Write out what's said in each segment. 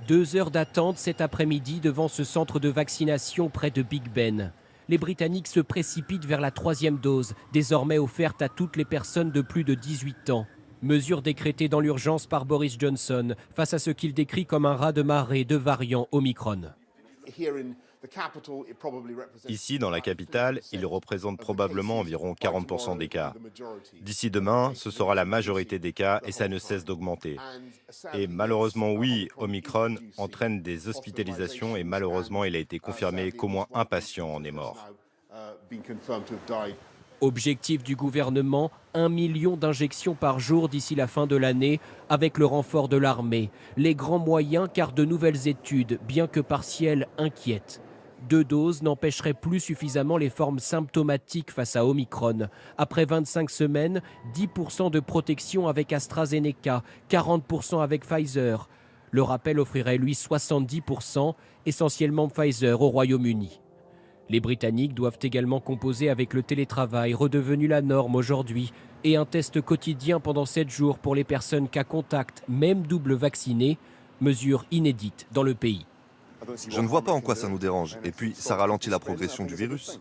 2 heures d'attente cet après-midi devant ce centre de vaccination près de Big Ben. Les Britanniques se précipitent vers la 3e dose, désormais offerte à toutes les personnes de plus de 18 ans. Mesure décrétée dans l'urgence par Boris Johnson face à ce qu'il décrit comme un raz-de-marée de variants Omicron. Ici, dans la capitale, il représente probablement environ 40% des cas. D'ici demain, ce sera la majorité des cas et ça ne cesse d'augmenter. Et malheureusement, oui, Omicron entraîne des hospitalisations et malheureusement, il a été confirmé qu'au moins un patient en est mort. Objectif du gouvernement, 1 million d'injections par jour d'ici la fin de l'année, avec le renfort de l'armée. Les grands moyens, car de nouvelles études, bien que partielles, inquiètent. 2 doses n'empêcheraient plus suffisamment les formes symptomatiques face à Omicron. Après 25 semaines, 10% de protection avec AstraZeneca, 40% avec Pfizer. Le rappel offrirait lui 70%, essentiellement Pfizer au Royaume-Uni. Les Britanniques doivent également composer avec le télétravail, redevenu la norme aujourd'hui, et un test quotidien pendant 7 jours pour les personnes cas contact, même double vaccinées, mesure inédite dans le pays. Je ne vois pas en quoi ça nous dérange. Et puis, ça ralentit la progression du virus.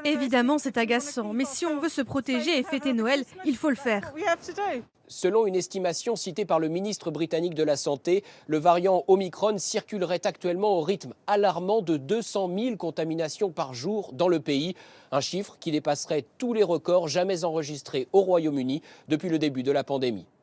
Évidemment, c'est agaçant, mais si on veut se protéger et fêter Noël, il faut le faire. Selon une estimation citée par le ministre britannique de la Santé, le variant Omicron circulerait actuellement au rythme alarmant de 200 000 contaminations par jour dans le pays, un chiffre qui dépasserait tous les records jamais enregistrés au Royaume-Uni depuis le début de la pandémie.